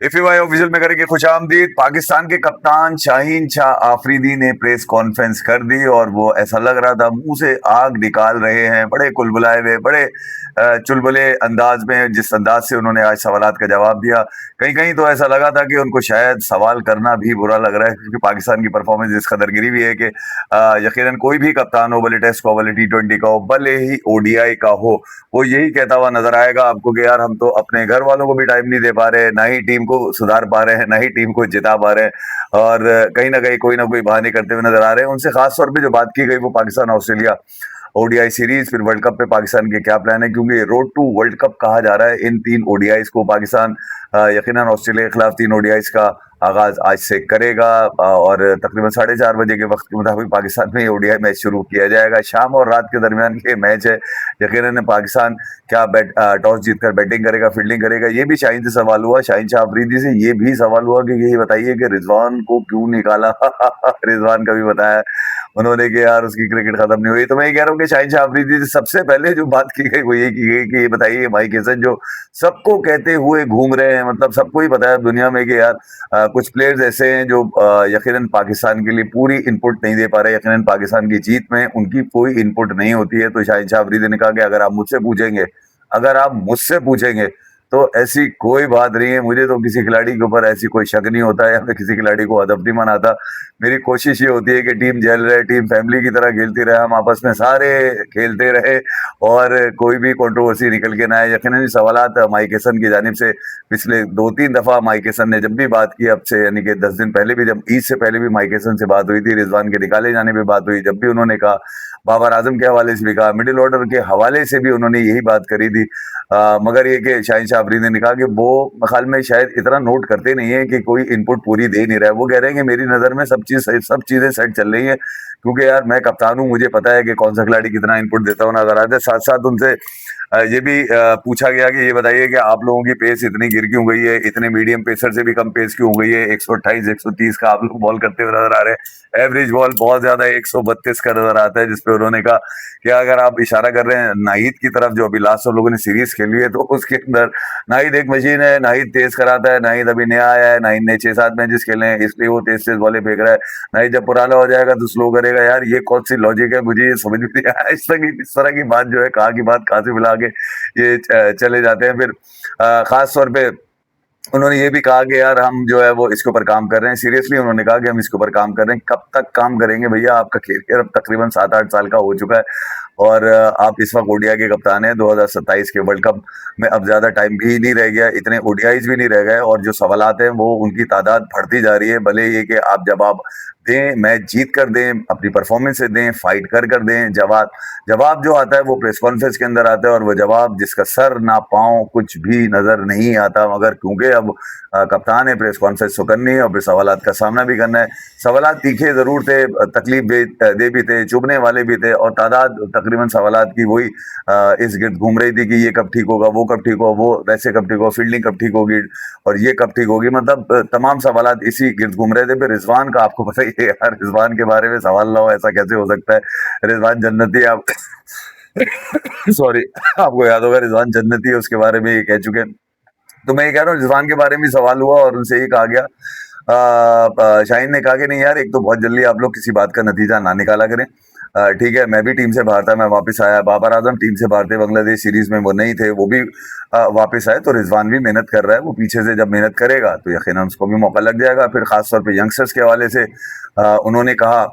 इफ्यूआई official में करेंगे खुशामदीद। पाकिस्तान के कप्तान शाहीन शाह आफरीदी ने प्रेस कॉन्फ्रेंस कर दी और वो ऐसा लग रहा था मुंह से आग निकाल रहे हैं, बड़े कुलबुलाए हुए, बड़े चुलबुले अंदाज में, जिस अंदाज से उन्होंने आज सवालात का जवाब दिया। कहीं कहीं तो ऐसा लगा था कि उनको शायद सवाल करना भी बुरा लग रहा है, क्योंकि पाकिस्तान की परफॉर्मेंस इस कदर गिरी हुई है कि यकीनन कोई भी कप्तान हो, भले टेस्ट का हो, भले T20 का हो, भले ही ओडीआई का हो, वो यही कहता हुआ नजर आएगा आपको कि यार हम तो अपने घर वालों को भी टाइम नहीं दे पा रहे, ना ही टीम को सुधार पा रहे हैं, ना ही टीम को जिता पा रहे हैं, और कहीं ना कोई बहाने करते हुए नजर आ रहे हैं। उनसे खास तौर पे जो बात की गई वो पाकिस्तान ऑस्ट्रेलिया ओडीआई सीरीज, फिर वर्ल्ड कप पे पाकिस्तान के क्या प्लान है, क्योंकि रोड टू वर्ल्ड कप कहा जा रहा है इन 3 ओडीआईस को। पाकिस्तान यकीनन ऑस्ट्रेलिया के खिलाफ 3 ओडीआईस का आगाज आज से करेगा, और तकरीबन 4:30 बजे के वक्त के मुताबिक पाकिस्तान में ओडीआई मैच शुरू किया जाएगा। शाम और रात के दरमियान ये मैच है। यकीनन पाकिस्तान क्या टॉस जीतकर बैटिंग करेगा, फील्डिंग करेगा, ये भी शाहीन से सवाल हुआ, शाहीन शाह अफरीदी से ये भी सवाल हुआ कि यही बताइए कि रिजवान को क्यों निकाला। रिजवान का भी बताया उन्होंने कि यार उसकी क्रिकेट खत्म नहीं हुई। तो मैं ये कह रहा हूँ कि शाहीन शाह अफरीदी से सबसे पहले जो बात की गई वो ये की गई कि ये बताइए माइक हेसन जो सबको कहते हुए घूम रहे हैं, मतलब सबको ही पता है दुनिया में कि यार कुछ प्लेयर्स ऐसे हैं जो यकीनन पाकिस्तान के लिए पूरी इनपुट नहीं दे पा रहे, यकीनन पाकिस्तान की जीत में उनकी कोई इनपुट नहीं होती है। तो शाहिद शाह अफरीदी ने कहा कि अगर आप मुझसे पूछेंगे तो ऐसी कोई बात नहीं है, मुझे तो किसी खिलाड़ी के ऊपर ऐसी कोई शक नहीं होता है, या मैं किसी खिलाड़ी को अदब नहीं मनाता। मेरी कोशिश ये होती है कि टीम जल रहे, टीम फैमिली की तरह खेलती रहे, हम आपस में सारे खेलते रहे और कोई भी कंट्रोवर्सी निकल के ना आए। यकीनन सवालात माइक हेसन की जानिब से पिछले 2-3 दफा माइक हेसन ने जब भी बात की, अब से यानी कि 10 दिन पहले भी, जब ईद से पहले भी माइक हेसन से बात हुई थी, रिजवान के निकाले जाने पे बात हुई, जब भी उन्होंने कहा, बाबर आजम के हवाले से भी कहा, मिडिल ऑर्डर के हवाले से भी उन्होंने यही बात करी थी। मगर ये कि शाहीन शाह अफरीदी ने कहा कि वो ख्याल में शायद इतना नोट करते नहीं है कि कोई इनपुट पूरी दे नहीं रहा है। वो कह रहे हैं कि मेरी नज़र में सब चीज़ें सेट चल रही हैं, क्योंकि यार मैं कप्तान हूँ, मुझे पता है कि कौन सा खिलाड़ी कितना इनपुट देता हुआ नजर आता है। साथ साथ उनसे ये भी पूछा गया कि ये बताइए कि आप लोगों की पेस इतनी गिर क्यों गई है, इतने मीडियम पेसर से भी कम पेस क्यों हो गई है, 128 130 का आप लोग बॉल करते हुए नजर आ रहे हैं, एवरेज बॉल बहुत ज्यादा 132 का नजर आता है, जिसपे उन्होंने कहा कि अगर आप इशारा कर रहे हैं नाहिद की तरफ, जो अभी लास्ट सब लोगों ने सीरीज खेली है, तो उसके अंदर नाहिद एक मशीन है, नाहिद तेज कराता है, नाहिद अभी नया आया है, नाहिद ने 6-7 मैचेस खेले हैं, इसलिए वो तेज तेज बॉलें फेंक रहा है, नाहिद जब पुराना हो जाएगा तो स्लो करेगा। यार ये कौन सी लॉजिक है, मुझे ये समझ में नहीं आया। इस तरह की बात जो है, कहाँ की बात कहाँ से मिला के ये चले जाते हैं। फिर खास तौर पे उन्होंने ये भी कहा कि यार हम जो है वो इसके ऊपर काम कर रहे हैं, सीरियसली उन्होंने कहा कि हम इसके ऊपर काम कर रहे हैं। कब तक काम करेंगे भैया, आपका कैरियर अब तकरीबन 7-8 साल का हो चुका है, और आप इस वक्त ओडीआई के कप्तान हैं। 2027 के वर्ल्ड कप में अब ज्यादा टाइम भी नहीं रह गया, इतने ओडीआईज भी नहीं रह गए, और जो सवालात हैं वो उनकी तादाद बढ़ती जा रही है। भले ये कि आप जवाब दें, मैच जीत कर दें, अपनी परफॉर्मेंस से दें, फाइट कर दें, जवाब जवाब जो आता है वो प्रेस कॉन्फ्रेंस के अंदर आता है, और वो जवाब जिसका सर ना पाँव कुछ भी नजर नहीं आता। मगर क्योंकि अब कप्तान है, प्रेस कॉन्फ्रेंस तो करनी है और फिर सवालात का सामना भी करना है। सवालात तीखे जरूर थे, तकलीफ दे भी थे, चुभने वाले भी थे, और तादाद तकरीबन सवालात की वही इस गिर्द घूम रही थी कि ये कब ठीक होगा, वो कब ठीक होगा, वो वैसे कब ठीक होगा, फील्डिंग कब ठीक होगी, और ये कब ठीक होगी, मतलब तमाम सवालात इसी गिर्द घूम रहे थे। फिर रिजवान का आपको पता ही है यार, रिजवान के बारे में सवाल ना हो ऐसा कैसे हो सकता है। रिजवान जन्नती आप सॉरी, आपको याद होगा रिजवान जन्नती है, उसके बारे में ये कह चुके हैं। तो मैं ये कह रहा हूँ रिजवान के बारे में सवाल हुआ और उनसे ये कहा गया, शाहीन ने कहा कि नहीं यार, एक तो बहुत जल्दी आप लोग किसी बात का नतीजा ना निकाला करें। ठीक है, मैं भी टीम से बाहर था, मैं वापस आया, बाबर आजम टीम से बाहर थे, बांग्लादेश सीरीज में वो नहीं थे, वो भी वापस आए, तो रिजवान भी मेहनत कर रहा है। वो पीछे से जब मेहनत करेगा तो यकीनन उसको भी मौका लग जाएगा। फिर खासतौर पर यंगस्टर्स के हवाले से उन्होंने कहा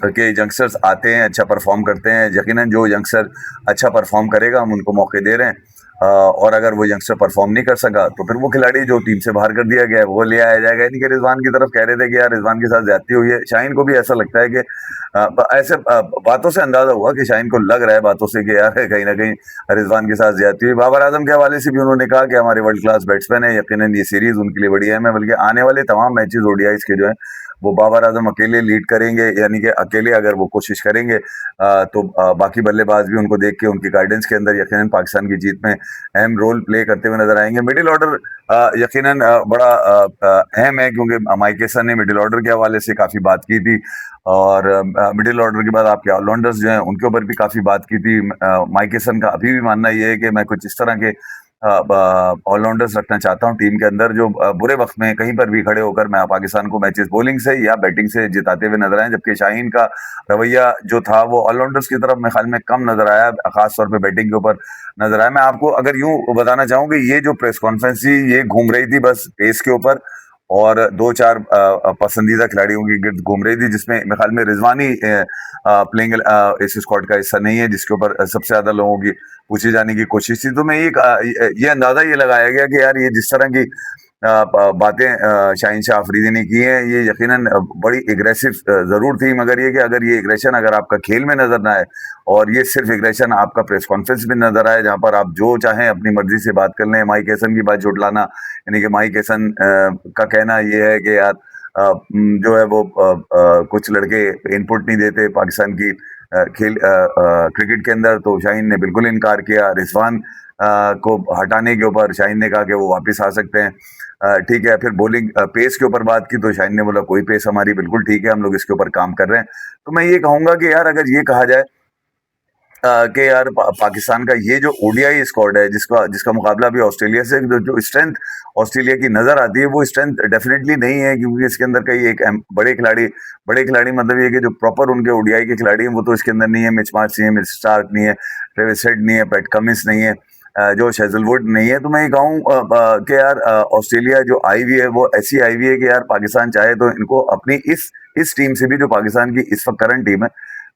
कि यंगस्टर्स आते हैं, अच्छा परफॉर्म करते हैं, यकीनन जो यंगस्टर अच्छा परफॉर्म करेगा हम उनको मौके दे रहे हैं, और अगर वो यंगस्टर परफॉर्म नहीं कर सका तो फिर वो खिलाड़ी जो टीम से बाहर कर दिया गया है वो ले आया जाएगा। यानी कि रिजवान की तरफ कह रहे थे कि यार रिजवान के साथ ज्यादती हुई है। शाहीन को भी ऐसा लगता है कि ऐसे बातों से अंदाजा हुआ कि शाहीन को लग रहा है बातों से कि यार कहीं ना कहीं रिजवान के साथ ज्यादती हुई। बाबर आजम के हवाले से भी उन्होंने कहा कि हमारे वर्ल्ड क्लास बैट्समैन है, यकीनन ये सीरीज उनके लिए बड़ी अहम है, बल्कि आने वाले तमाम मैचेस ओडीआईस के जो है वो बाबर आजम अकेले लीड करेंगे, यानी कि अकेले अगर वो कोशिश करेंगे तो बाकी बल्लेबाज भी उनको देख के उनकी गाइडेंस के अंदर यकीनन पाकिस्तान की जीत में अहम रोल प्ले करते हुए नजर आएंगे। मिडिल ऑर्डर यकीनन बड़ा अहम है, क्योंकि माइक हेसन ने मिडिल ऑर्डर के हवाले से काफ़ी बात की थी, और मिडिल ऑर्डर के बाद आपके ऑलराउंडर्स जो हैं उनके ऊपर भी काफ़ी बात की थी। माइक हेसन का अभी भी मानना ये है कि मैं कुछ इस तरह के ऑलराउंडर्स रखना चाहता हूँ टीम के अंदर, जो बुरे वक्त में कहीं पर भी खड़े होकर मैं पाकिस्तान को मैचेस बॉलिंग से या बैटिंग से जिताते हुए नजर आए। जबकि शाहीन का रवैया जो था वो ऑलराउंडर्स की तरफ मेरे ख्याल में कम नजर आया, खास तौर पे बैटिंग के ऊपर नजर आया। मैं आपको अगर यूं बताना चाहूँ कि ये जो प्रेस कॉन्फ्रेंस थी ये घूम रही थी बस पेस के ऊपर, और दो चार पसंदीदा खिलाड़ियों की गिर्द घूम रही थी, जिसमें मेरे ख्याल में रिजवानी प्लेइंग इस स्क्वाड का हिस्सा नहीं है, जिसके ऊपर सबसे ज्यादा लोगों की पूछे जाने की कोशिश थी। तो मैं ये अंदाजा ये लगाया गया कि यार ये जिस तरह की बातें शाहीन शाह अफरीदी ने की हैं, ये यकीनन बड़ी एग्रेसिव जरूर थी, मगर ये कि अगर ये एग्रेशन अगर आपका खेल में नजर ना आए और ये सिर्फ एग्रेशन आपका प्रेस कॉन्फ्रेंस में नजर आए, जहां पर आप जो चाहें अपनी मर्जी से बात कर लें, माइक हैसन की बात जुटलाना, यानी कि माइक हैसन का कहना ये है कि यार जो है वो कुछ लड़के इनपुट नहीं देते पाकिस्तान की क्रिकेट के अंदर, तो शाहीन ने बिल्कुल इनकार किया। रिजवान को हटाने के ऊपर शाहीन ने कहा कि वो वापस आ सकते हैं। ठीक है, फिर बॉलिंग पेस के ऊपर बात की तो शाहीन ने बोला कोई पेस हमारी बिल्कुल ठीक है, हम लोग इसके ऊपर काम कर रहे हैं। तो मैं ये कहूंगा कि यार अगर ये कहा जाए कि यार पाकिस्तान का ये जो ओडीआई स्क्वाड है, जिसका जिसका मुकाबला भी ऑस्ट्रेलिया से, जो स्ट्रेंथ ऑस्ट्रेलिया की नजर आती है वो स्ट्रेंथ डेफिनेटली नहीं है, क्योंकि इसके अंदर कई एक बड़े खिलाड़ी मतलब ये कि जो प्रॉपर उनके ओडीआई के खिलाड़ी हैं वो तो इसके अंदर नहीं है। मिच मार्श नहीं है, मिच स्टार्क नहीं है, ट्रेविस हेड नहीं है, पैट कमिंस नहीं है, जोश हेजलवुड नहीं है। तो मैं ये कहूँ कि यार ऑस्ट्रेलिया जो आई हुई है वो ऐसी आई हुई है कि यार पाकिस्तान चाहे तो इनको अपनी इस टीम से भी, जो पाकिस्तान की इस वक्त करंट टीम है,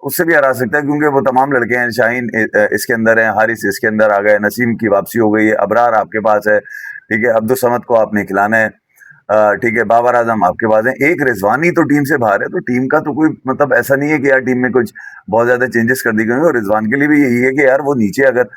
उससे भी हरा सकता है, क्योंकि वो तमाम लड़के हैं। शाहीन इसके अंदर है, हारिस इसके अंदर आ गए, नसीम की वापसी हो गई है, अबरार आपके पास है, ठीक है, अब्दुल समद को आपने खिलाना है, ठीक है, बाबर आजम आपके पास है, एक रिजवानी तो टीम से बाहर है। तो टीम का तो कोई मतलब ऐसा नहीं है कि यार टीम में कुछ बहुत ज्यादा चेंजेस कर दी गई हैं। और रिजवान के लिए भी यही है कि यार वो नीचे अगर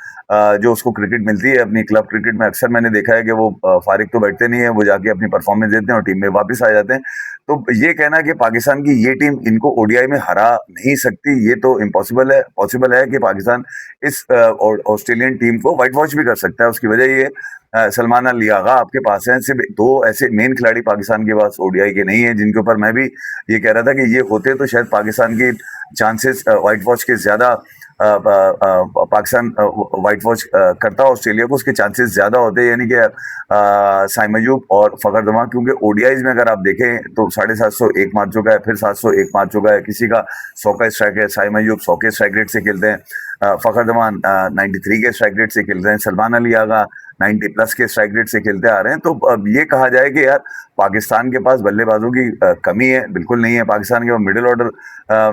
जो उसको क्रिकेट मिलती है अपनी क्लब क्रिकेट में, अक्सर मैंने देखा है कि वो फारिग तो बैठते नहीं है, वो जाके अपनी परफॉर्मेंस देते हैं और टीम में वापस आ जाते हैं। तो ये कहना कि पाकिस्तान की ये टीम इनको ओडीआई में हरा नहीं सकती, ये तो इम्पॉसिबल है। पॉसिबल है कि पाकिस्तान इस ऑस्ट्रेलियन टीम को व्हाइट वॉश भी कर सकता है। उसकी वजह ये सलमान अली आगा आपके पास हैं, सिर्फ दो ऐसे मेन खिलाड़ी पाकिस्तान के पास ओडीआई के नहीं है, जिनके ऊपर मैं भी ये कह रहा था कि ये होते तो शायद पाकिस्तान की चांसेस व्हाइट वॉश के ज्यादा पाकिस्तान व्हाइट वॉश करता ऑस्ट्रेलिया को, उसके चांसेस ज्यादा होते, यानी कि साइम अयूब और फखर जमान। क्योंकि ओडीआईज में अगर आप देखें तो 750 मार चुका है, फिर 701 मार चुका है, किसी का 100 का स्ट्राइक है, साइम अयूब 100 के स्ट्राइक रेट से खेलते हैं, फखर जमान 93 के स्ट्राइक रेट से खेलते हैं, सलमान अली आगा 90 प्लस के स्ट्राइक रेट से खेलते आ रहे हैं। तो अब ये कहा जाए कि यार पाकिस्तान के पास बल्लेबाजों की कमी है, बिल्कुल नहीं है। पाकिस्तान के मिडिल ऑर्डर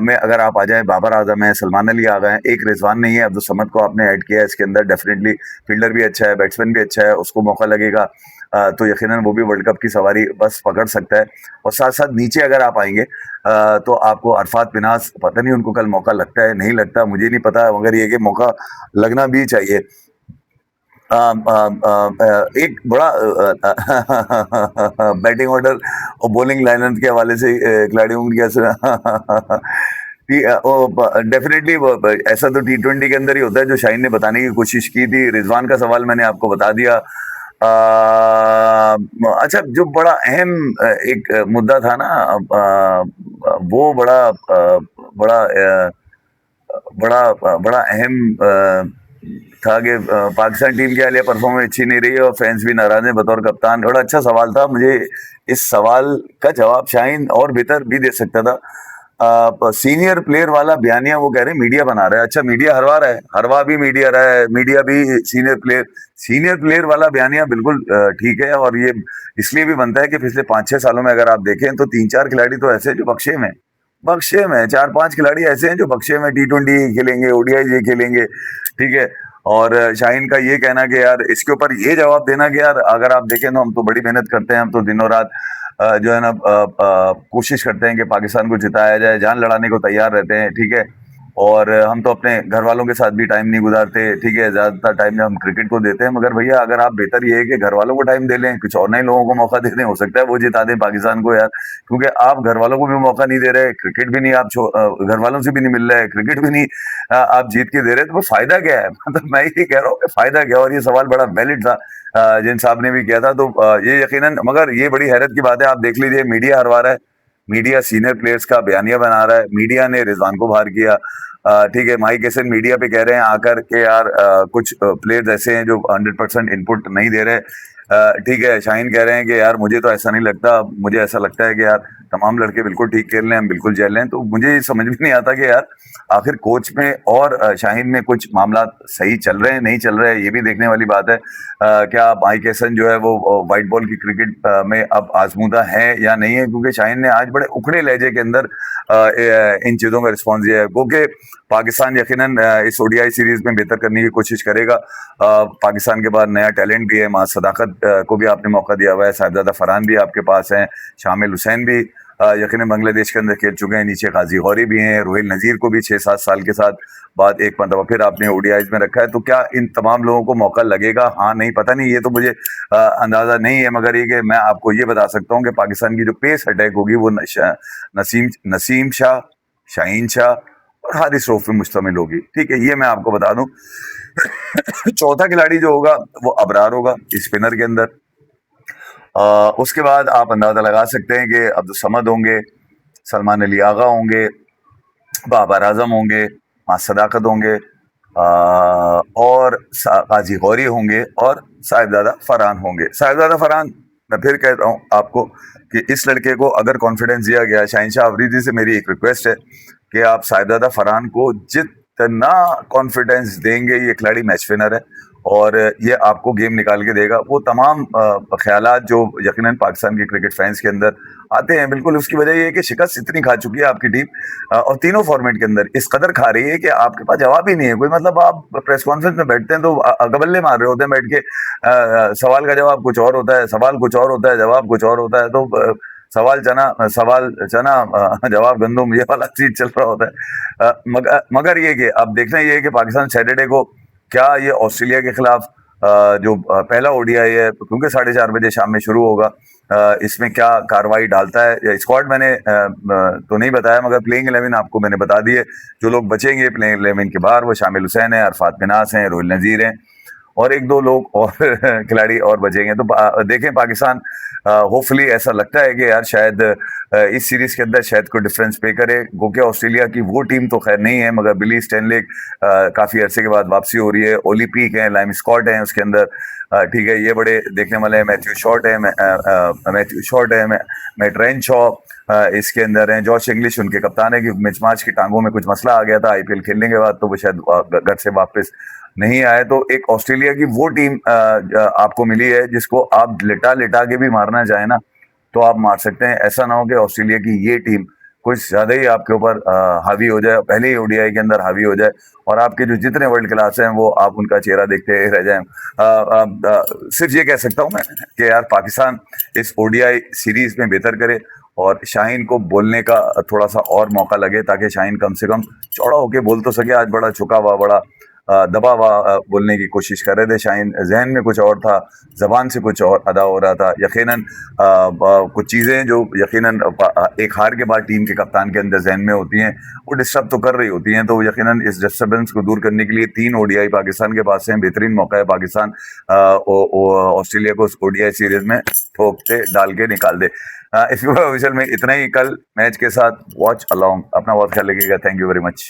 में अगर आप आ जाए, बाबर आजम है, सलमान अली आ गए हैं, एक रिजवान नहीं है, अब्दुल समद को आपने ऐड किया है इसके अंदर, डेफिनेटली फील्डर भी अच्छा है, बैट्समैन भी अच्छा है, उसको मौका लगेगा तो यकीनन वो भी वर्ल्ड कप की सवारी बस पकड़ सकता है। और साथ साथ नीचे अगर आप आएंगे तो आपको अरफात पिनास, पता नहीं उनको कल मौका लगता है नहीं लगता, मुझे नहीं पता, मगर ये कि मौका लगना भी चाहिए। एक बड़ा बैटिंग ऑर्डर और बॉलिंग लाइनअप के हवाले से खिलाड़ियों की कैसे डेफिनेटली ऐसा तो टी20 के अंदर ही होता है, जो शाहीन ने बताने की कोशिश की थी। रिजवान का सवाल मैंने आपको बता दिया। अच्छा, जो बड़ा अहम एक मुद्दा था ना, वो बड़ा बड़ा अहम था कि पाकिस्तान टीम की हालिया परफॉर्मेंस अच्छी नहीं रही है और फैंस भी नाराज हैं बतौर कप्तान। बड़ा अच्छा सवाल था, मुझे इस सवाल का जवाब शाहीन और बेहतर भी दे सकता था। सीनियर प्लेयर वाला बयानिया वो कह रहे हैं मीडिया बना रहा है। अच्छा, मीडिया हरवा रहा है, हरवा भी मीडिया रहा है, मीडिया भी सीनियर प्लेयर वाला बयानिया बिल्कुल ठीक है। और ये इसलिए भी बनता है कि पिछले 5-6 सालों में अगर आप देखें तो 3-4 खिलाड़ी तो ऐसे जो बक्शे में 4-5 खिलाड़ी ऐसे हैं जो बक्शे में टी20 खेलेंगे, ओडीआई ये खेलेंगे, ठीक है। और शाहीन का ये कहना कि यार इसके ऊपर ये जवाब देना कि यार अगर आप देखें तो हम तो बड़ी मेहनत करते हैं, हम तो दिनों रात जो है ना कोशिश करते हैं कि पाकिस्तान को जिताया जाए, जान लड़ाने को तैयार रहते हैं, ठीक है। और हम तो अपने घर वालों के साथ भी टाइम नहीं गुजारते, ठीक है, ज्यादातर टाइम हम क्रिकेट को देते हैं। मगर भैया अगर आप बेहतर ये है कि घर वालों को टाइम दे लें, कुछ और नए लोगों को मौका दे दें, हो सकता है वो जिता दें पाकिस्तान को यार। क्योंकि आप घर वालों को भी मौका नहीं दे रहे, क्रिकेट भी नहीं आप घर वालों से भी नहीं मिल रहा है, क्रिकेट भी नहीं आप जीत के दे रहे, तो फायदा क्या है? मतलब मैं ये कह रहा हूँ कि फायदा क्या। और ये सवाल बड़ा वैलिड था, जिन साहब ने भी किया था। तो ये यकीनन, मगर ये बड़ी हैरत की बात है, आप देख लीजिए मीडिया हरवा रहा है, मीडिया सीनियर प्लेयर्स का बयानिया बना रहा है, मीडिया ने रिजवान को बाहर किया, ठीक है, माइक एसन मीडिया पे कह रहे हैं आकर के यार कुछ प्लेयर्स ऐसे हैं जो 100% इनपुट नहीं दे रहे। ठीक है, शाहीन कह रहे हैं कि यार मुझे तो ऐसा नहीं लगता, मुझे ऐसा लगता है कि यार तमाम लड़के बिल्कुल ठीक खेल रहे हैं, हम बिल्कुल जेल हैं। तो मुझे ये समझ में नहीं आता कि यार आखिर कोच में और शाहीन में कुछ मामला सही चल रहे हैं, नहीं चल रहे हैं, ये भी देखने वाली बात है। क्या माइक एसन जो है वो व्हाइट बॉल की क्रिकेट में अब आजमूदा है या नहीं है, क्योंकि शाहीन ने आज बड़े उखड़े लहजे के अंदर इन चीज़ों का रिस्पॉन्स दिया है। क्योंकि पाकिस्तान यकीनन इस ओडीआई सीरीज में बेहतर करने की कोशिश करेगा। पाकिस्तान के बाद नया टैलेंट भी है, मां सदाकत को भी आपने मौका दिया हुआ है, साहिबजादा फरहान भी आपके पास हैं, शामिल हुसैन भी यकीनन बांग्लादेश के अंदर खेल चुके हैं, नीचे गाजी गौरी भी हैं, रोहिल नज़ीर को भी 6-7 साल के साथ बाद एक मरतबा फिर आपने ओडीआईज में रखा है। तो क्या इन तमाम लोगों को मौका लगेगा? हाँ नहीं, पता नहीं, ये तो मुझे अंदाज़ा नहीं है, मगर ये कि मैं आपको ये बता सकता हूँ कि पाकिस्तान की जो पेस अटैक होगी वो नसीम शाह, शाहीन शाह और हारिस रऊफ पे मुश्तमिल होगी। ठीक है, ये मैं आपको बता दूं। चौथा खिलाड़ी जो होगा वो अबरार होगा स्पिनर के अंदर। उसके बाद आप अंदाजा लगा सकते हैं कि अब्दुल समद होंगे, सलमान अली आगा होंगे, बाबर आजम होंगे, मां सदाकत होंगे, और गाजी गौरी होंगे और साहिबजादा फरहान होंगे। साहिबजादा फरहान, मैं फिर कह रहा हूँ आपको कि इस लड़के को अगर कॉन्फिडेंस दिया गया, शाहिनशाह अफरीदी से मेरी एक रिक्वेस्ट है कि आप साहिबजादा फरहान को जितना कॉन्फिडेंस देंगे, ये खिलाड़ी मैच विनर है और ये आपको गेम निकाल के देगा। वो तमाम ख्यालात जो यकीनन पाकिस्तान के क्रिकेट फैंस के अंदर आते हैं, बिल्कुल उसकी वजह ये है कि शिकस्त इतनी खा चुकी है आपकी टीम, और तीनों फॉर्मेट के अंदर इस कदर खा रही है कि आपके पास जवाब ही नहीं है कोई। मतलब आप प्रेस कॉन्फ्रेंस में बैठते हैं तो गबल्ले मार रहे होते हैं बैठ के, सवाल का जवाब कुछ और होता है, सवाल कुछ और होता है, जवाब कुछ और होता है। तो सवाल चना जवाब गंदुम, ये वाला चीज चल रहा होता है। मगर ये कि अब देखना ये है कि पाकिस्तान सैटरडे को क्या ये ऑस्ट्रेलिया के खिलाफ जो पहला ओडीआई है, क्योंकि 4:30 बजे शाम में शुरू होगा, इसमें क्या कार्रवाई डालता है। स्क्वाड मैंने तो नहीं बताया, मगर प्लेइंग 11 आपको मैंने बता दिए। जो लोग बचेंगे प्लेइंग 11 के बाहर, वो शामिल हुसैन है, अरफात मिनास हैं, रोहिल नज़ीर हैं और 1-2 लोग और खिलाड़ी और बचेंगे। तो देखें पाकिस्तान होपफुली, ऐसा लगता है कि यार शायद इस सीरीज के अंदर शायद कोई डिफरेंस पे करे, क्योंकि ऑस्ट्रेलिया की वो टीम तो खैर नहीं है, मगर बिली स्टेनलेक काफ़ी अरसे के बाद वापसी हो रही है, ओली पीक है, लाइम स्कॉट है उसके अंदर, ठीक है, ये बड़े देखने वाले हैं, मैथ्यू शॉर्ट है, मैट रेनशॉ इसके अंदर हैं, जॉश इंग्लिश उनके कप्तान है कि मिचमाच की टांगों में कुछ मसला आ गया था आईपीएल खेलने के बाद, तो वो शायद घर से वापस नहीं आए। तो एक ऑस्ट्रेलिया की वो टीम आपको मिली है जिसको आप लिटा लिटा के भी मारना चाहे ना तो आप मार सकते हैं। ऐसा ना हो कि ऑस्ट्रेलिया की ये टीम कुछ ज्यादा ही आपके ऊपर हावी हो जाए, पहले ही ओडीआई के अंदर हावी हो जाए और आपके जो जितने वर्ल्ड क्लास हैं वो आप उनका चेहरा देखते रह जाएं। सिर्फ ये कह सकता हूं मैं कि यार पाकिस्तान इस ओडीआई सीरीज में बेहतर करे और शाहीन को बोलने का थोड़ा सा और मौका लगे, ताकि शाहीन कम से कम चौड़ा होके बोल तो सके। आज बड़ा झुका हुआ, बड़ा दबा हुआ बोलने की कोशिश कर रहे थे शाहीन, जहन में कुछ और था, जबान से कुछ और अदा हो रहा था। यकीनन कुछ चीज़ें जो यकीनन एक हार के बाद टीम के कप्तान के अंदर जहन में होती हैं, वो डिस्टर्ब तो कर रही होती हैं। तो यकीनन इस डिस्टर्बेंस को दूर करने के लिए 3 ओडीआई पाकिस्तान के पास हैं, बेहतरीन मौका है, पाकिस्तान ऑस्ट्रेलिया को ओडीआई सीरीज में ठोक के डाल के निकाल दे। इस विषय में इतना ही, कल मैच के साथ वॉच अलॉन्ग। अपना बहुत ख्याल रखिएगा। Thank you very much.